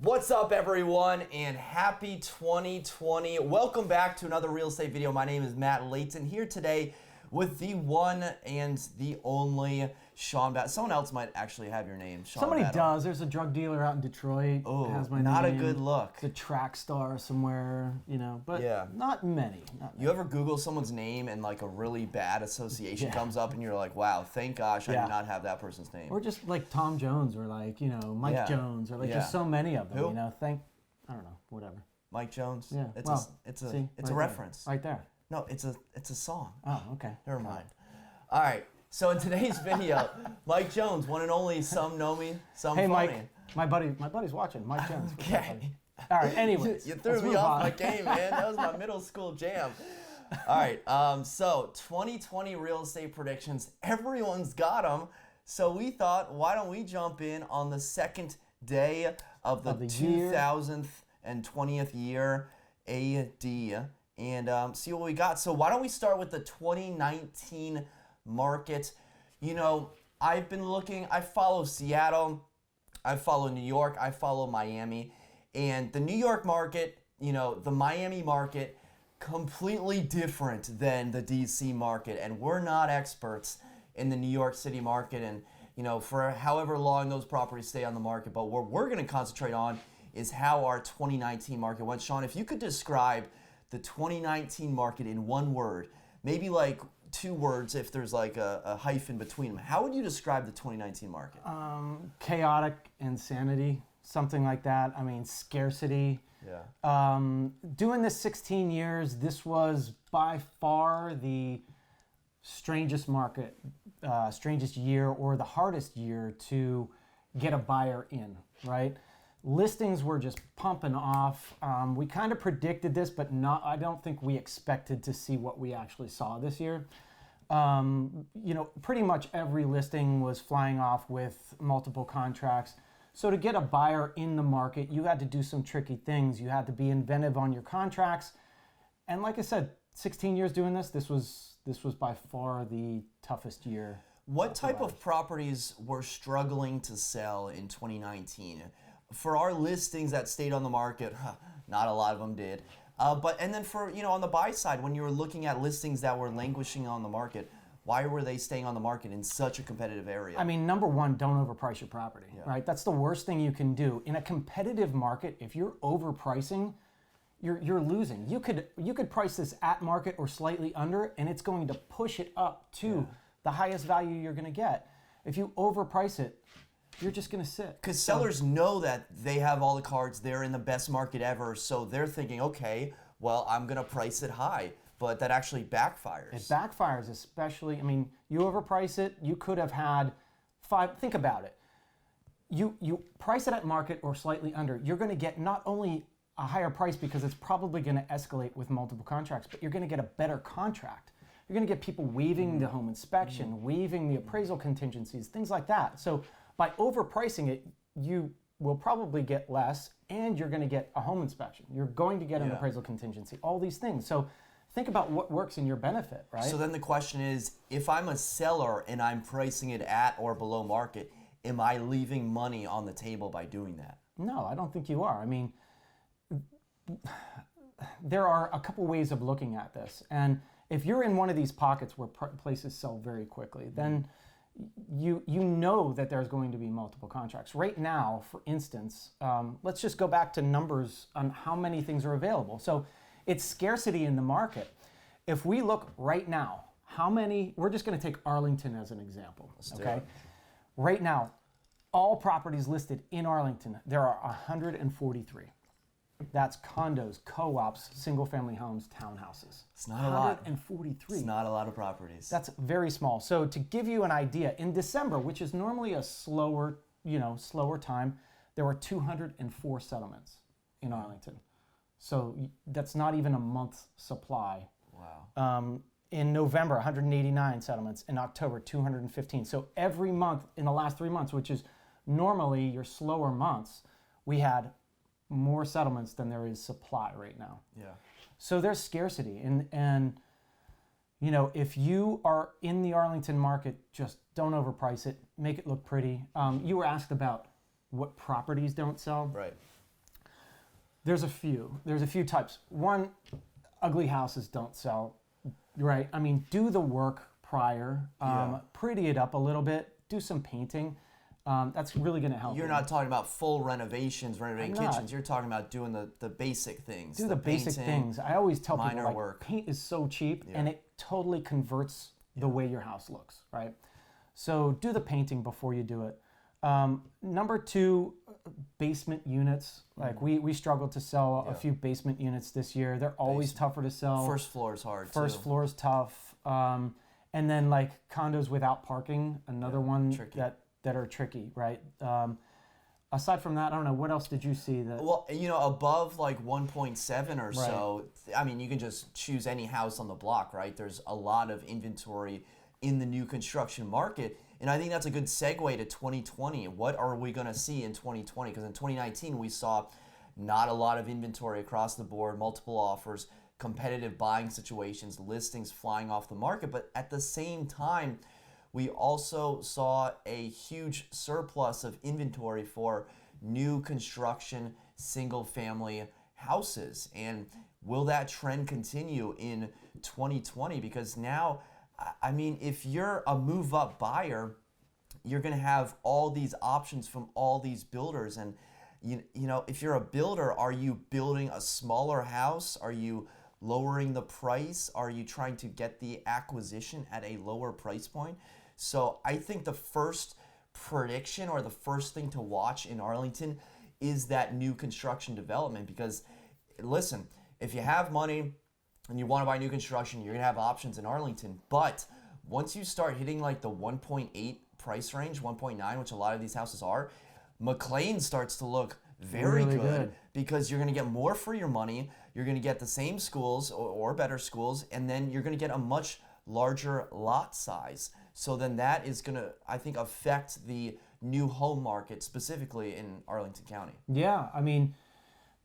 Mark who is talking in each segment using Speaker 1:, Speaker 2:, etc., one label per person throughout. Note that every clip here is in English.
Speaker 1: What's up, everyone, and happy 2020. Welcome back to another real estate video. My name is Matt Leighton, here today with the one and the only Shawn Battle. Someone else might actually have your name, Shawn
Speaker 2: Somebody
Speaker 1: Battle.
Speaker 2: does. There's a drug dealer out in Detroit.
Speaker 1: Oh,
Speaker 2: has my
Speaker 1: not
Speaker 2: name.
Speaker 1: a good look.
Speaker 2: It's a track star somewhere, but
Speaker 1: Yeah.
Speaker 2: not many.
Speaker 1: You ever Google someone's name and like a really bad association comes up and you're like, wow, thank gosh I did not have that person's name.
Speaker 2: Or just like Tom Jones or like, Mike Jones or like just so many of them,
Speaker 1: Who?
Speaker 2: I don't know, whatever.
Speaker 1: Mike Jones?
Speaker 2: Yeah.
Speaker 1: It's a reference.
Speaker 2: Right there.
Speaker 1: No, it's a song.
Speaker 2: Oh, okay.
Speaker 1: Never mind. All right. So in today's video, Mike Jones, one and only, some know me, some
Speaker 2: Hey,
Speaker 1: phony.
Speaker 2: Mike, my buddy's watching. Mike Jones.
Speaker 1: Okay.
Speaker 2: All right. Anyways,
Speaker 1: you threw me off my game, man. That was my middle school jam. All right. So 2020 real estate predictions. Everyone's got them. So we thought, why don't we jump in on the second day of the 2020th year AD and see what we got. So why don't we start with the 2019 market? I've been looking. I follow Seattle. I follow New York. I follow Miami. And the New York market, the Miami market, completely different than the DC market. And we're not experts in the New York City market and, for however long those properties stay on the market. But what we're going to concentrate on is how our 2019 market went. Shawn, if you could describe the 2019 market in one word, maybe like two words if there's like a hyphen between them, how would you describe the 2019 market?
Speaker 2: Chaotic insanity, something like that. I mean, scarcity.
Speaker 1: Yeah.
Speaker 2: Doing this 16 years, this was by far the strangest market, strangest year, or the hardest year to get a buyer in, right? Listings were just pumping off. We kind of predicted this, but I don't think we expected to see what we actually saw this year. Pretty much every listing was flying off with multiple contracts. So to get a buyer in the market, you had to do some tricky things. You had to be inventive on your contracts. And like I said, 16 years doing this was by far the toughest year.
Speaker 1: What type of properties were struggling to sell in 2019? For our listings that stayed on the market, not a lot of them did. And then for, on the buy side, when you were looking at listings that were languishing on the market, why were they staying on the market in such a competitive area?
Speaker 2: I mean, number one, don't overprice your property, right? That's the worst thing you can do. In a competitive market, if you're overpricing, you're losing. You could price this at market or slightly under, and it's going to push it up to the highest value you're going to get. If you overprice it, you're just going to sit.
Speaker 1: Because sellers know that they have all the cards, they're in the best market ever, so they're thinking, okay, well, I'm going to price it high. But that actually backfires.
Speaker 2: It backfires, especially, you overprice it, you could have had think about it. You price it at market or slightly under, you're going to get not only a higher price because it's probably going to escalate with multiple contracts, but you're going to get a better contract. You're going to get people waiving the home inspection, waiving the appraisal contingencies, things like that. So by overpricing it, you will probably get less, and you're going to get a home inspection. You're going to get an appraisal contingency, all these things. So think about what works in your benefit, right?
Speaker 1: So then the question is, if I'm a seller and I'm pricing it at or below market, am I leaving money on the table by doing that?
Speaker 2: No, I don't think you are. There are a couple ways of looking at this. And if you're in one of these pockets where places sell very quickly, then you know that there's going to be multiple contracts. Right now, for instance, let's just go back to numbers on how many things are available. So it's scarcity in the market. If we look right now, we're just going to take Arlington as an example, okay? Right now, all properties listed in Arlington, there are 143. That's condos, co-ops, single-family homes, townhouses.
Speaker 1: It's not a lot.
Speaker 2: 143.
Speaker 1: It's not a lot of properties.
Speaker 2: That's very small. So to give you an idea, in December, which is normally a slower time, there were 204 settlements in Arlington. So that's not even a month's supply.
Speaker 1: Wow.
Speaker 2: In November, 189 settlements. In October, 215. So every month in the last 3 months, which is normally your slower months, we had more settlements than there is supply right now.
Speaker 1: Yeah.
Speaker 2: So there's scarcity. And if you are in the Arlington market, just don't overprice it. Make it look pretty. You were asked about what properties don't sell.
Speaker 1: Right.
Speaker 2: There's a few. There's a few types. One, ugly houses don't sell, right? I mean, do the work prior, pretty it up a little bit, do some painting. That's really going to help.
Speaker 1: You're not talking about full renovations, renovating
Speaker 2: I'm not.
Speaker 1: kitchens. You're talking about doing the basic things.
Speaker 2: Do the basic things. I always tell people,
Speaker 1: minor
Speaker 2: like,
Speaker 1: work.
Speaker 2: paint is so cheap, and it totally converts the way your house looks, right? So do the painting before you do it. Number two, basement units. Like we struggled to sell a few basement units this year. They're always tougher to sell.
Speaker 1: First floor is hard
Speaker 2: First
Speaker 1: too.
Speaker 2: floor is tough. And then like condos without parking, another one
Speaker 1: tricky.
Speaker 2: that are tricky, right? Aside from that, I don't know, what else did you see that?
Speaker 1: Well, above like 1.7 or so, I mean, you can just choose any house on the block, right? There's a lot of inventory in the new construction market. And I think that's a good segue to 2020. What are we going to see in 2020? Because in 2019, we saw not a lot of inventory across the board, multiple offers, competitive buying situations, listings flying off the market. But at the same time, we also saw a huge surplus of inventory for new construction, single-family houses. And will that trend continue in 2020? Because now, I mean, if you're a move-up buyer, you're going to have all these options from all these builders. And, if you're a builder, are you building a smaller house? Are you lowering the price? Are you trying to get the acquisition at a lower price point? So I think the first prediction or the first thing to watch in Arlington is that new construction development. Because, listen, if you have money and you want to buy new construction, you're going to have options in Arlington. But once you start hitting like the 1.8 price range, 1.9, which a lot of these houses are, McLean starts to look very
Speaker 2: Really
Speaker 1: good because you're going to get more for your money. You're going to get the same schools or better schools, and then you're going to get a much larger lot size. So then that is going to, I think, affect the new home market specifically in Arlington County.
Speaker 2: Yeah, I mean,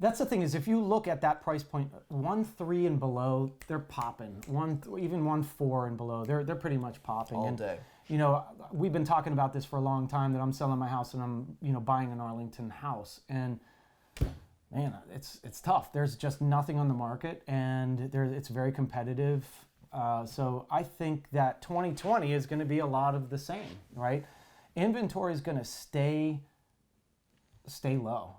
Speaker 2: that's the thing is if you look at that price point, 1.3 and below, they're popping. Even 1.4 and below, they're pretty much popping.
Speaker 1: All day.
Speaker 2: We've been talking about this for a long time that I'm selling my house and I'm buying an Arlington house, and man, it's tough. There's just nothing on the market, and it's very competitive. So I think that 2020 is going to be a lot of the same, right? Inventory is going to stay low,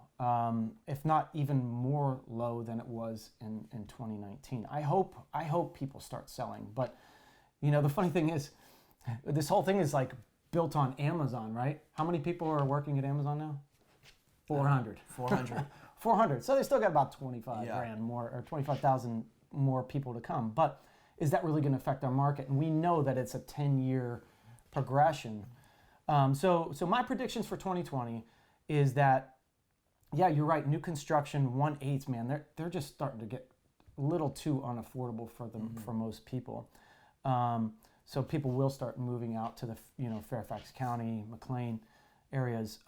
Speaker 2: if not even more low than it was in 2019. I hope people start selling, but the funny thing is, this whole thing is like built on Amazon, right? How many people are working at Amazon now? 400. 400. So they still got about 25 grand more, or 25,000 more people to come. But is that really going to affect our market? And we know that it's a 10-year progression. So my predictions for 2020 is that, yeah, you're right. New construction 1.8s, man, they're just starting to get a little too unaffordable for them for most people. So people will start moving out to the Fairfax County, McLean areas.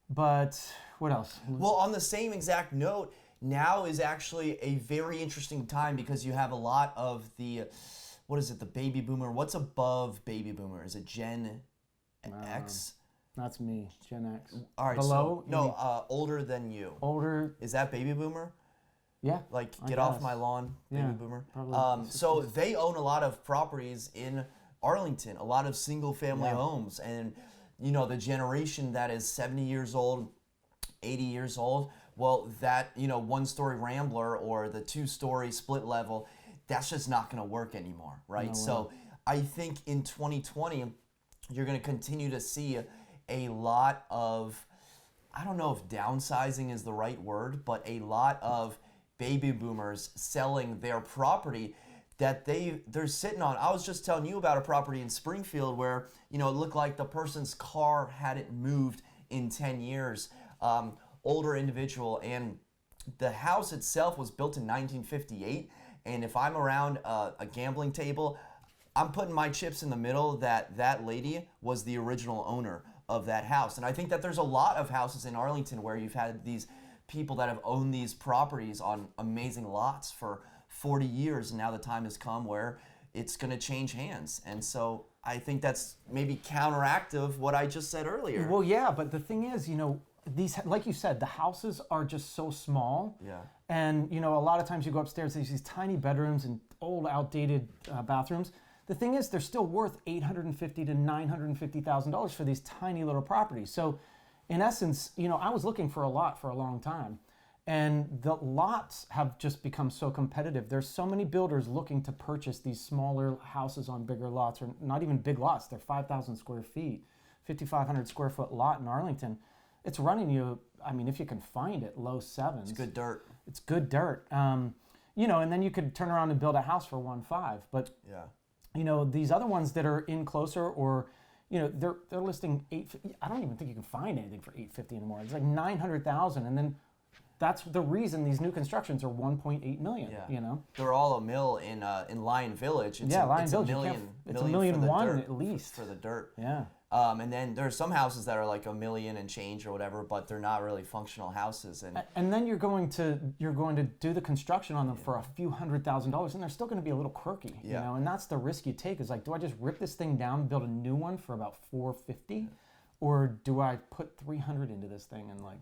Speaker 2: But what else?
Speaker 1: Well, on the same exact note, now is actually a very interesting time because you have a lot of the baby boomer. What's above baby boomer? Is it Gen X?
Speaker 2: That's me, Gen X.
Speaker 1: All right,
Speaker 2: below?
Speaker 1: Older than you.
Speaker 2: Older.
Speaker 1: Is that baby boomer?
Speaker 2: Yeah.
Speaker 1: Like, get off my lawn, baby boomer.
Speaker 2: Probably.
Speaker 1: So they own a lot of properties in Arlington, a lot of single family homes. And, the generation that is 70 years old, 80 years old, well, that, one-story Rambler or the two-story split level, that's just not going to work anymore, right? So I think in 2020, you're going to continue to see a lot of, I don't know if downsizing is the right word, but a lot of baby boomers selling their property that they're sitting on. I was just telling you about a property in Springfield where, it looked like the person's car hadn't moved in 10 years. Older individual, and the house itself was built in 1958. And if I'm around a gambling table, I'm putting my chips in the middle that lady was the original owner of that house. And I think that there's a lot of houses in Arlington where you've had these people that have owned these properties on amazing lots for 40 years, and now the time has come where it's going to change hands. And so I think that's maybe counteractive what I just said earlier.
Speaker 2: Well, yeah, but the thing is, these, like you said, the houses are just so small.
Speaker 1: Yeah.
Speaker 2: And a lot of times you go upstairs, there's these tiny bedrooms and old, outdated bathrooms. The thing is, they're still worth $850,000 to $950,000 for these tiny little properties. So, in essence, I was looking for a lot for a long time, and the lots have just become so competitive. There's so many builders looking to purchase these smaller houses on bigger lots, or not even big lots. They're 5,000 square feet, 5,500 square foot lot in Arlington. It's running you, if you can find it, low sevens.
Speaker 1: It's good dirt.
Speaker 2: It's good dirt. And then you could turn around and build a house for 1.5. But these other ones that are in closer, or they're listing $850. I don't even think you can find anything for $850 anymore. It's like $900,000, and then that's the reason these new constructions are $1.8 million.
Speaker 1: Yeah. They're all $1 million in Lion Village. It's
Speaker 2: Lion Village.
Speaker 1: It's
Speaker 2: $1.1 million at least
Speaker 1: for the dirt.
Speaker 2: Yeah.
Speaker 1: And then there's some houses that are like $1 million and change or whatever, but they're not really functional houses.
Speaker 2: And then you're going to do the construction on them for a few $100,000, and they're still going to be a little quirky. And that's the risk you take. Is like, do I just rip this thing down, and build a new one for about $450, or do I put $300 into this thing and like?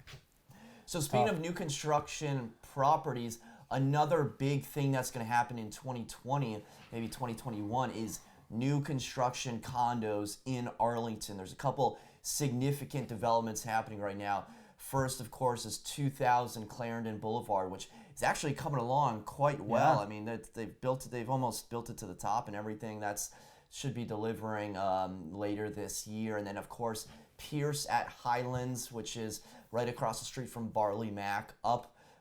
Speaker 1: So speaking of new construction properties, another big thing that's going to happen in 2020, maybe 2021, is new construction condos in Arlington. There's a couple significant developments happening right now. First, of course, is 2000 Clarendon Boulevard, which is actually coming along quite well. I mean, they've almost built it to the top and everything. That's should be delivering later this year. And then, of course, Pierce at Highlands, which is right across the street from Barley Mac,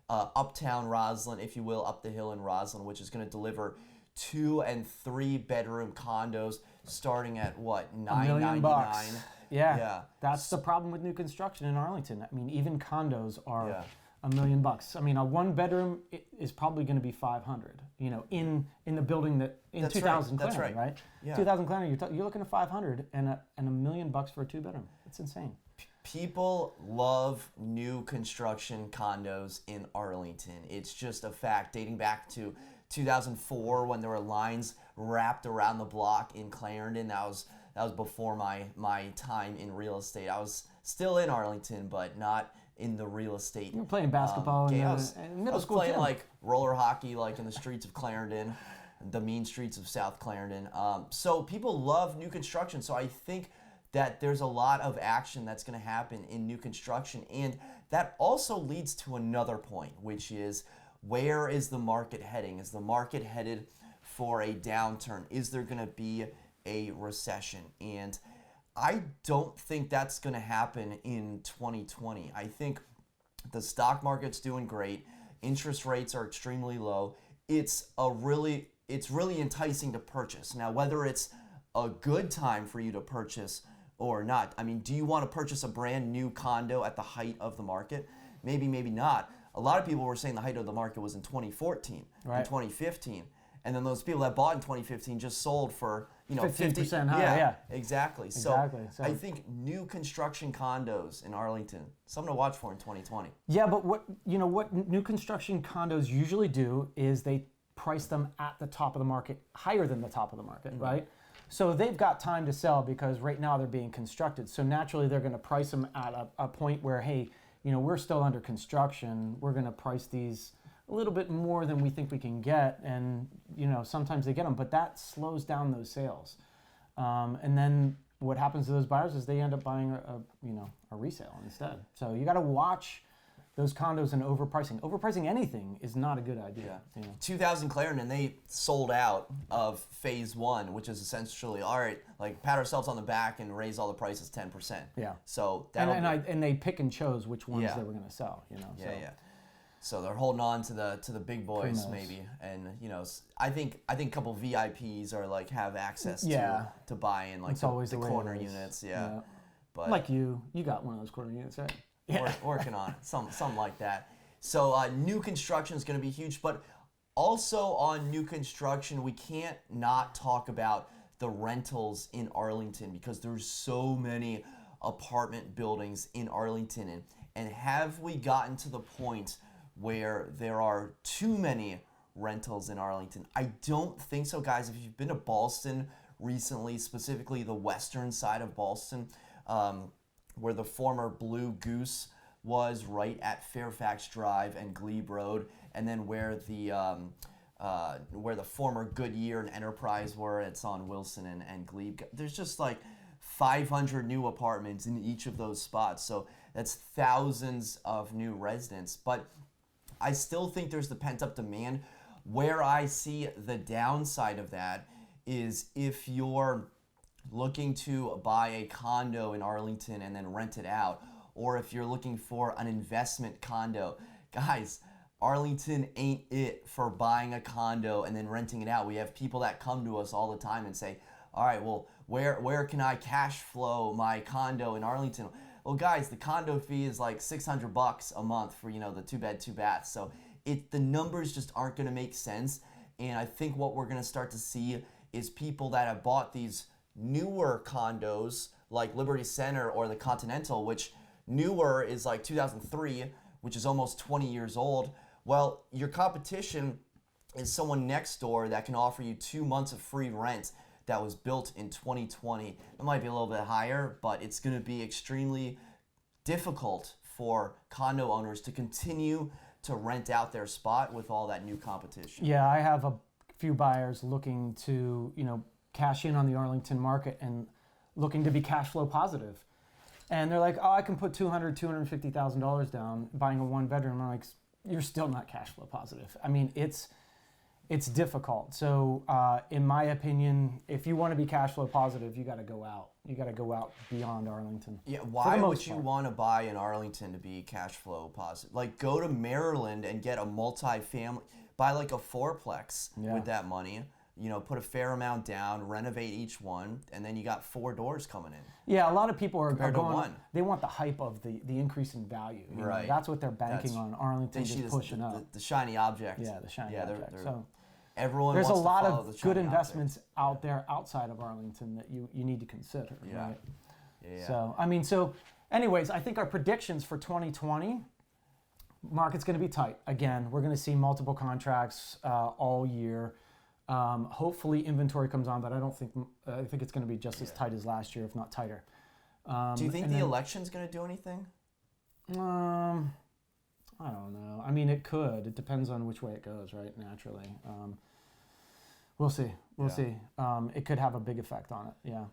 Speaker 1: uptown Roslyn, if you will, up the hill in Roslyn, which is going to deliver 2 and 3 bedroom condos starting at what, $999?
Speaker 2: Yeah. That's the problem with new construction in Arlington. I mean, even condos are $1 million. I mean, a 1 bedroom is probably going to be $500. In the building that in
Speaker 1: That's
Speaker 2: 2000
Speaker 1: right.
Speaker 2: Clarendon, right?
Speaker 1: Yeah.
Speaker 2: 2000 Clarendon, you're looking at $500 and $1 million for a 2 bedroom. It's insane.
Speaker 1: People love new construction condos in Arlington. It's just a fact, dating back to 2004 when there were lines wrapped around the block in Clarendon. That was before my time in real estate. I was still in Arlington, but not in the real estate.
Speaker 2: You were playing basketball in middle school.
Speaker 1: I was playing like roller hockey, like in the streets of Clarendon, the mean streets of South Clarendon. So people love new construction. So I think that there's a lot of action that's going to happen in new construction. And that also leads to another point, which is, where is the market heading? Is the market headed for a downturn? Is there going to be a recession? And I don't think that's going to happen in 2020. I think the stock market's doing great. Interest rates are extremely low. It's really enticing to purchase. Now, whether it's a good time for you to purchase or not. I mean, do you want to purchase a brand new condo at the height of the market? Maybe, maybe not. A lot of people were saying the height of the market was in 2014 and 2015. And then those people that bought in 2015 just sold for,
Speaker 2: 15% higher. Yeah,
Speaker 1: exactly. So I think new construction condos in Arlington, something to watch for in 2020.
Speaker 2: Yeah, but what new construction condos usually do is they price them at the top of the market, higher than the top of the market, right? So they've got time to sell because right now they're being constructed. So naturally they're going to price them at a point where, hey, we're still under construction. We're going to price these a little bit more than we think we can get. And, sometimes they get them, but that slows down those sales. And then what happens to those buyers is they end up buying a resale instead. So you got to watch those condos and overpricing. Overpricing anything is not a good idea.
Speaker 1: 2000 Clarendon, they sold out of phase 1, which is essentially, all right, like pat ourselves on the back and raise all the prices 10%.
Speaker 2: Yeah.
Speaker 1: So
Speaker 2: and they pick and chose which ones they were going to sell.
Speaker 1: So they're holding on to the big boys maybe, and I think a couple VIPs are like have access to buy in like the corner units. Yeah. But
Speaker 2: like you got one of those corner units, right? Yeah.
Speaker 1: Working on it, something like that. So new construction is going to be huge, but also on new construction, we can't not talk about the rentals in Arlington because there's so many apartment buildings in Arlington, and have we gotten to the point where there are too many rentals in Arlington? I don't think so, guys. If you've been to Ballston recently, specifically the western side of Ballston, where the former Blue Goose was right at Fairfax Drive and Glebe Road, and then where the former Goodyear and Enterprise were. It's on Wilson and Glebe. There's just like 500 new apartments in each of those spots. So that's thousands of new residents. But I still think there's the pent-up demand. Where I see the downside of that is if you're looking to buy a condo in Arlington and then rent it out, or if you're looking for an investment condo. Guys, Arlington ain't it for buying a condo and then renting it out. We have people that come to us all the time and say, all right, well, where can I cash flow my condo in Arlington? Well, guys, the condo fee is like $600 a month for, the 2-bed, 2-bath. So the numbers just aren't going to make sense. And I think what we're going to start to see is people that have bought these newer condos like Liberty Center or the Continental, which newer is like 2003, which is almost 20 years old. Well, your competition is someone next door that can offer you 2 months of free rent that was built in 2020. It might be a little bit higher, but it's going to be extremely difficult for condo owners to continue to rent out their spot with all that new competition.
Speaker 2: Yeah, I have a few buyers looking to, cash in on the Arlington market and looking to be cash flow positive. And they're like, oh, I can put $250,000 down buying a 1-bedroom. I'm like, you're still not cash flow positive. I mean, it's difficult. So in my opinion, if you want to be cash flow positive, you got to go out. You got to go out beyond Arlington.
Speaker 1: Yeah, why would you want to buy in Arlington to be cash flow positive? Like, go to Maryland and get a multi-family, buy like a 4-plex with that money. Put a fair amount down, renovate each one, and then you got 4 doors coming in.
Speaker 2: Yeah, a lot of people are
Speaker 1: Compared
Speaker 2: going.
Speaker 1: to one.
Speaker 2: They want the hype of the increase in value.
Speaker 1: Right.
Speaker 2: That's what they're banking on. Arlington just pushing up.
Speaker 1: The shiny object.
Speaker 2: Yeah, the shiny object. So
Speaker 1: everyone.
Speaker 2: There's a
Speaker 1: wants to
Speaker 2: lot
Speaker 1: follow
Speaker 2: of
Speaker 1: the shiny
Speaker 2: good investments
Speaker 1: object.
Speaker 2: out there outside of Arlington that you need to consider.
Speaker 1: Yeah.
Speaker 2: Right?
Speaker 1: Yeah.
Speaker 2: So anyways, I think our predictions for 2020. Market's going to be tight. Again, we're going to see multiple contracts all year. Hopefully inventory comes on, but I think it's going to be just as tight as last year, if not tighter.
Speaker 1: Do you think the election's going to do anything?
Speaker 2: I don't know. I mean, it could. It depends on which way it goes, right? Naturally. We'll see. We'll see. It could have a big effect on it. Yeah.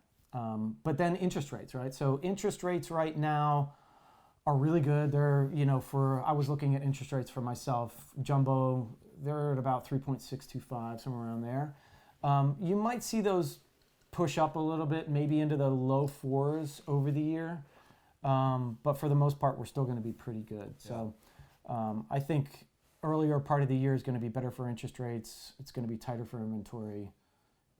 Speaker 2: But then interest rates, right? So interest rates right now are really good. They're, I was looking at interest rates for myself, jumbo, they're at about 3.625, somewhere around there. You might see those push up a little bit, maybe into the low 4s over the year. But for the most part, we're still going to be pretty good. So I think earlier part of the year is going to be better for interest rates. It's going to be tighter for inventory.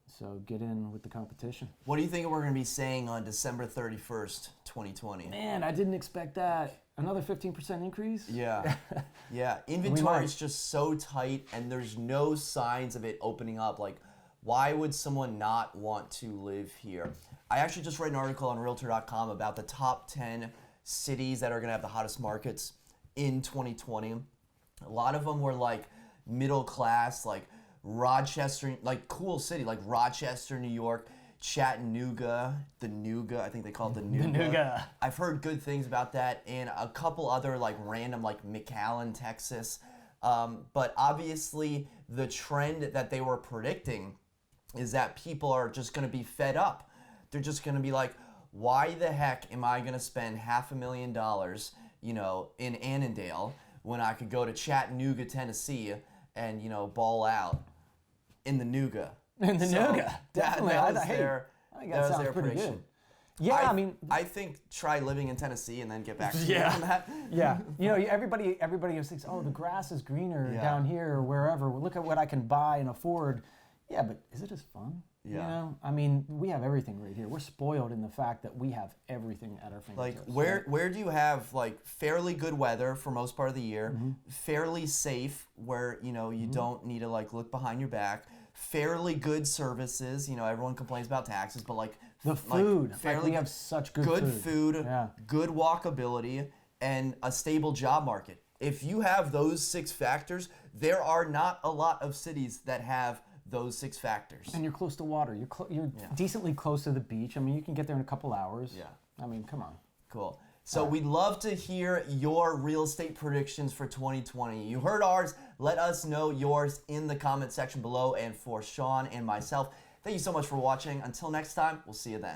Speaker 2: So get in with the competition.
Speaker 1: What do you think we're going to be saying on December 31st, 2020?
Speaker 2: Man, I didn't expect that. Another 15% increase?
Speaker 1: Yeah. Yeah. Inventory is just so tight, and there's no signs of it opening up. Like, why would someone not want to live here? I actually just read an article on Realtor.com about the top 10 cities that are going to have the hottest markets in 2020. A lot of them were like middle class, like Rochester, like cool city, like Rochester, New York, Chattanooga, the Nougat, I think they call it the Nougat. I've heard good things about that, and a couple other like random, like McAllen, Texas. But obviously the trend that they were predicting is that people are just going to be fed up. They're just going to be like, why the heck am I going to spend $500,000, in Annandale when I could go to Chattanooga, Tennessee and, ball out in the Nougat?
Speaker 2: In the Nougat, definitely.
Speaker 1: That was their prediction.
Speaker 2: Good. Yeah,
Speaker 1: I think try living in Tennessee and then get back to
Speaker 2: yeah.
Speaker 1: on that.
Speaker 2: Yeah, everybody thinks, oh, the grass is greener down here or wherever. Well, look at what I can buy and afford. Yeah, but is it as fun?
Speaker 1: Yeah.
Speaker 2: We have everything right here. We're spoiled in the fact that we have everything at our fingertips.
Speaker 1: Like, where do you have like fairly good weather for most part of the year, fairly safe where you don't need to like look behind your back, fairly good services. Everyone complains about taxes, but like
Speaker 2: the food,
Speaker 1: fairly
Speaker 2: we have such good food,
Speaker 1: good walkability, and a stable job market. If you have those 6 factors, there are not a lot of cities that have those 6 factors.
Speaker 2: And you're close to water. You're decently close to the beach. You can get there in a couple hours.
Speaker 1: Yeah.
Speaker 2: Come on.
Speaker 1: Cool. So we'd love to hear your real estate predictions for 2020. You heard ours. Let us know yours in the comment section below. And for Shawn and myself, thank you so much for watching. Until next time, we'll see you then.